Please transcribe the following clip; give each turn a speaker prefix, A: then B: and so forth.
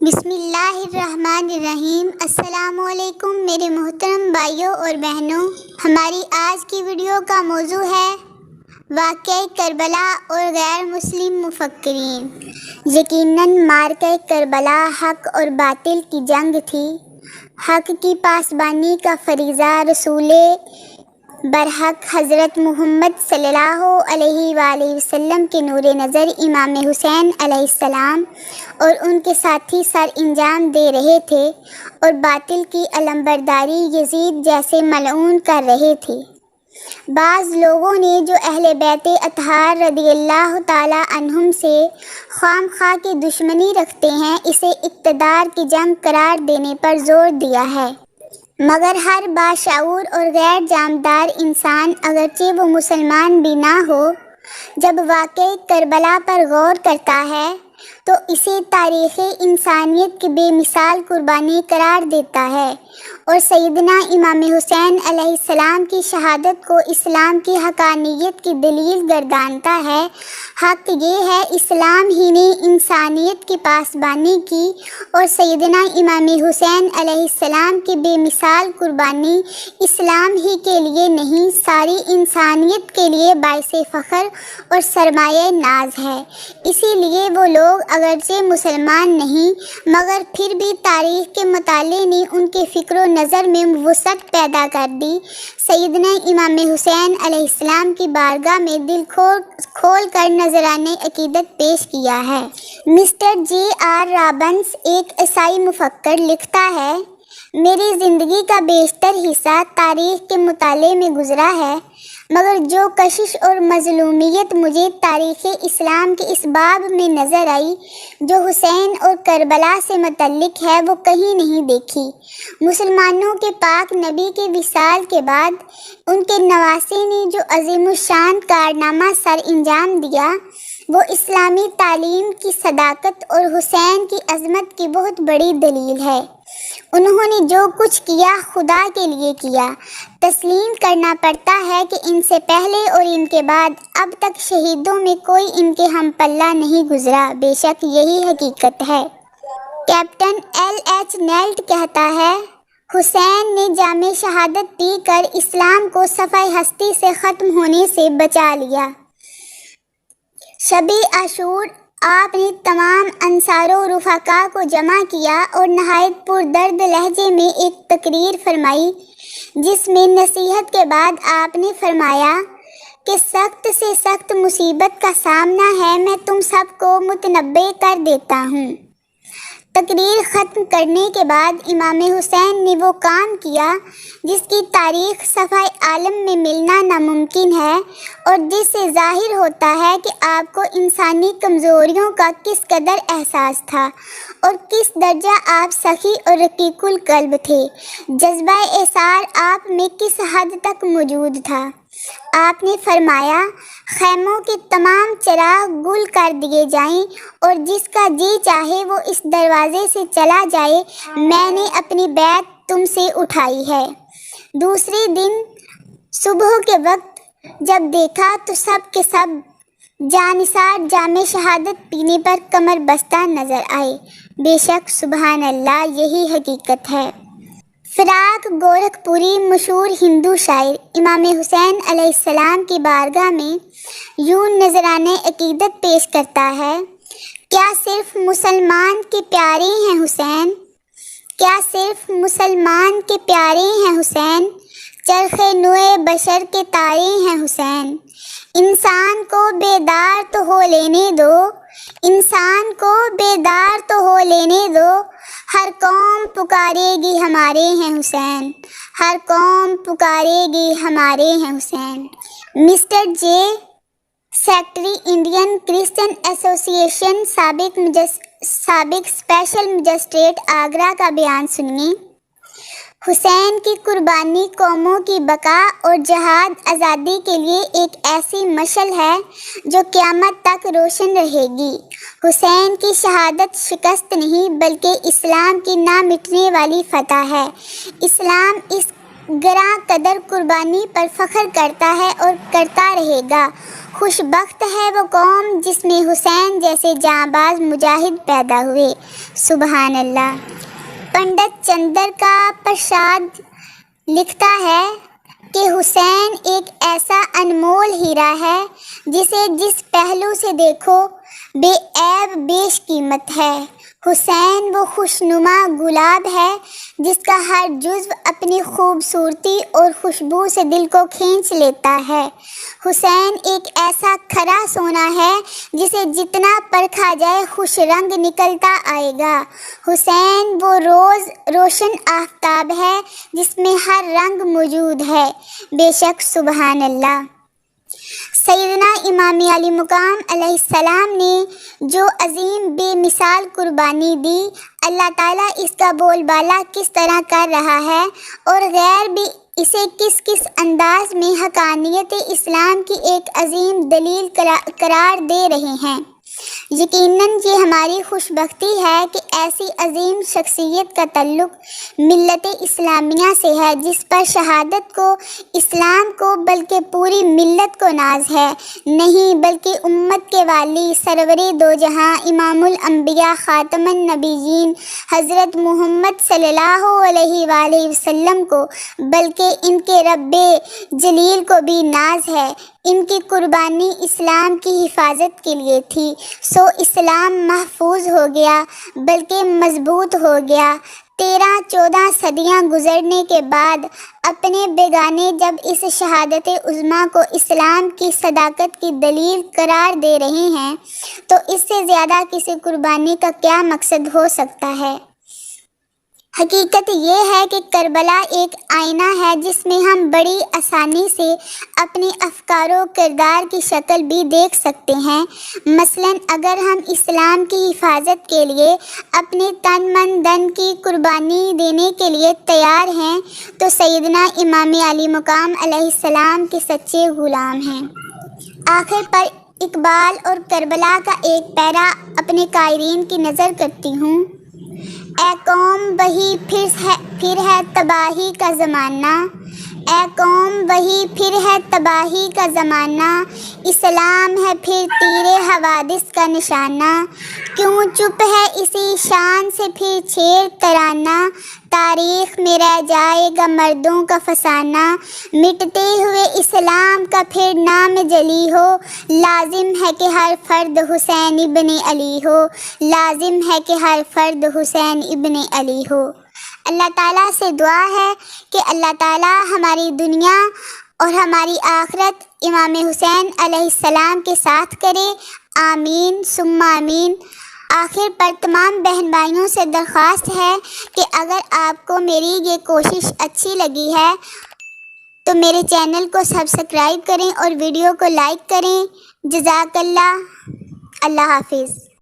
A: بسم اللہ الرحمن الرحیم۔ السلام علیکم میرے محترم بھائیوں اور بہنوں، ہماری آج کی ویڈیو کا موضوع ہے واقعہ کربلا اور غیر مسلم مفکرین۔ یقیناً معرکہ کربلا حق اور باطل کی جنگ تھی۔ حق کی پاسبانی کا فریضہ رسول برحق حضرت محمد صلی اللہ علیہ وآلہ وسلم کے نور نظر امام حسین علیہ السلام اور ان کے ساتھی سر انجام دے رہے تھے، اور باطل کی علمبرداری یزید جیسے ملعون کر رہے تھے۔ بعض لوگوں نے جو اہل بیت اطہار رضی اللہ تعالی عنہم سے خام خواہ کی دشمنی رکھتے ہیں، اسے اقتدار کی جنگ قرار دینے پر زور دیا ہے، مگر ہر باشعور اور غیر جانبدار انسان، اگرچہ وہ مسلمان بھی نہ ہو، جب واقعہ کربلا پر غور کرتا ہے تو اسے تاریخ انسانیت کی بے مثال قربانی قرار دیتا ہے، اور سیدنا امام حسین علیہ السلام کی شہادت کو اسلام کی حقانیت کی دلیل گردانتا ہے۔ حق یہ ہے اسلام ہی نے انسانیت کی پاسبانی کی، اور سیدنا امام حسین علیہ السلام کی بے مثال قربانی اسلام ہی کے لیے نہیں، ساری انسانیت کے لیے باعث فخر اور سرمایہ ناز ہے۔ اسی لیے وہ لوگ اگرچہ مسلمان نہیں، مگر پھر بھی تاریخ کے مطالعے نے ان کے فکر و نظر میں وسعت پیدا کر دی۔ سیدنا امام حسین علیہ السلام کی بارگاہ میں دل کھول کر نذرانِ عقیدت پیش کیا ہے۔ مسٹر جے آر رابنس، ایک عیسائی مفکر، لکھتا ہے، میری زندگی کا بیشتر حصہ تاریخ کے مطالعے میں گزرا ہے، مگر جو کشش اور مظلومیت مجھے تاریخ اسلام کے اس باب میں نظر آئی جو حسین اور کربلا سے متعلق ہے، وہ کہیں نہیں دیکھی۔ مسلمانوں کے پاک نبی کے وصال کے بعد ان کے نواسے نے جو عظیم الشان کارنامہ سر انجام دیا، وہ اسلامی تعلیم کی صداقت اور حسین کی عظمت کی بہت بڑی دلیل ہے۔ انہوں نے جو کچھ کیا خدا کے لیے کیا۔ تسلیم کرنا پڑتا ہے کہ ان سے پہلے اور ان کے بعد اب تک شہیدوں میں کوئی ان کے ہم پلہ نہیں گزرا، بے شک یہی حقیقت ہے۔ کیپٹن ایل ایچ نیلٹ کہتا ہے، حسین نے جام شہادت پی کر اسلام کو صفحہ ہستی سے ختم ہونے سے بچا لیا۔ شب عاشور آپ نے تمام انصار و رفقا کو جمع کیا اور نہایت پردرد لہجے میں ایک تقریر فرمائی، جس میں نصیحت کے بعد آپ نے فرمایا کہ سخت سے سخت مصیبت کا سامنا ہے، میں تم سب کو متنبع کر دیتا ہوں۔ تقریر ختم کرنے کے بعد امام حسین نے وہ کام کیا جس کی تاریخ صفحہ عالم میں ملنا ناممکن ہے، اور جس سے ظاہر ہوتا ہے کہ آپ کو انسانی کمزوریوں کا کس قدر احساس تھا، اور کس درجہ آپ سخی اور رقیق القلب تھے۔ جذبہ ایثار آپ میں کس حد تک موجود تھا۔ آپ نے فرمایا، خیموں کے تمام چراغ گل کر دیے جائیں اور جس کا جی چاہے وہ اس دروازے سے چلا جائے، میں نے اپنی بیعت تم سے اٹھائی ہے۔ دوسرے دن صبح کے وقت جب دیکھا تو سب کے سب جانثار جام شہادت پینے پر کمر بستہ نظر آئے۔ بے شک سبحان اللہ یہی حقیقت ہے۔ فراق گورکھپوری، مشہور ہندو شاعر، امام حسین علیہ السلام کی بارگاہ میں یوں نذرانِ عقیدت پیش کرتا ہے، کیا صرف مسلمان کے پیارے ہیں حسین؟ کیا صرف مسلمان کے پیارے ہیں حسین؟ چرخ نوع بشر کے تارے ہیں حسین۔ انسان کو بیدار تو ہو لینے دو، انسان کو بیدار تو ہو لینے دو، ہر قوم پکارے گی ہمارے ہیں حسین، ہر قوم پکارے گی ہمارے ہیں حسین۔ مسٹر جے، سیکریٹری انڈین کرسچن ایسوسی ایشن، سابق اسپیشل مجسٹریٹ آگرہ کا بیان سنیے۔ حسین کی قربانی قوموں کی بقا اور جہاد آزادی کے لیے ایک ایسی مشعل ہے جو قیامت تک روشن رہے گی۔ حسین کی شہادت شکست نہیں بلکہ اسلام کی نہ مٹنے والی فتح ہے۔ اسلام اس گراں قدر قربانی پر فخر کرتا ہے اور کرتا رہے گا۔ خوش بخت ہے وہ قوم جس میں حسین جیسے جانباز مجاہد پیدا ہوئے۔ سبحان اللہ۔ پنڈت چندر کا پرساد لکھتا ہے کہ حسین ایک ایسا انمول ہیرا ہے جسے جس پہلو سے دیکھو بے عیب بیش قیمت ہے۔ حسین وہ خوشنما گلاب ہے جس کا ہر جزو اپنی خوبصورتی اور خوشبو سے دل کو کھینچ لیتا ہے۔ حسین ایک ایسا کھرا سونا ہے جسے جتنا پرکھا جائے خوش رنگ نکلتا آئے گا۔ حسین وہ روز روشن آفتاب ہے جس میں ہر رنگ موجود ہے۔ بے شک سبحان اللہ۔ سیدنا امام علی مقام علیہ السلام نے جو عظیم بے مثال قربانی دی، اللہ تعالیٰ اس کا بول بالا کس طرح کر رہا ہے اور غیر بھی اسے کس کس انداز میں حقانیت اسلام کی ایک عظیم دلیل قرار دے رہے ہیں۔ یقیناً یہ ہماری خوش بختی ہے کہ ایسی عظیم شخصیت کا تعلق ملت اسلامیہ سے ہے جس پر شہادت کو، اسلام کو، بلکہ پوری ملت کو ناز ہے۔ نہیں بلکہ امت کے والی سرور دو جہاں امام الانبیاء خاتم النبیین حضرت محمد صلی اللہ علیہ وآلہ وسلم کو، بلکہ ان کے رب جلیل کو بھی ناز ہے۔ ان کی قربانی اسلام کی حفاظت کے لیے تھی، سو اسلام محفوظ ہو گیا بلکہ مضبوط ہو گیا۔ 13-14 صدیاں گزرنے کے بعد اپنے بیگانے جب اس شہادت عظمیٰ کو اسلام کی صداقت کی دلیل قرار دے رہے ہیں تو اس سے زیادہ کسی قربانی کا کیا مقصد ہو سکتا ہے؟ حقیقت یہ ہے کہ کربلا ایک آئینہ ہے جس میں ہم بڑی آسانی سے اپنے افکار و کردار کی شکل بھی دیکھ سکتے ہیں۔ مثلاً اگر ہم اسلام کی حفاظت کے لیے اپنے تن من دن کی قربانی دینے کے لیے تیار ہیں تو سیدنا امام علی مقام علیہ السلام کے سچے غلام ہیں۔ آخر پر اقبال اور کربلا کا ایک پیرا اپنے قائرین کی نظر کرتی ہوں۔ اے قوم وہی پھر ہے تباہی کا زمانہ، اے قوم وہی پھر ہے تباہی کا زمانہ، اسلام ہے پھر تیر حوادث کا نشانہ، کیوں چپ ہے اسی شان سے پھر چھیڑ ترانہ، تاریخ میں رہ جائے گا مردوں کا فسانہ، مٹتے ہوئے اسلام کا پھر نام جلی ہو، لازم ہے کہ ہر فرد حسین ابن علی ہو، لازم ہے کہ ہر فرد حسین ابن علی ہو۔ اللہ تعالیٰ سے دعا ہے کہ اللہ تعالیٰ ہماری دنیا اور ہماری آخرت امام حسین علیہ السلام کے ساتھ کرے، آمین ثم آمین۔ آخر پر تمام بہن بھائیوں سے درخواست ہے کہ اگر آپ کو میری یہ کوشش اچھی لگی ہے تو میرے چینل کو سبسکرائب کریں اور ویڈیو کو لائک کریں۔ جزاک اللہ۔ اللہ حافظ۔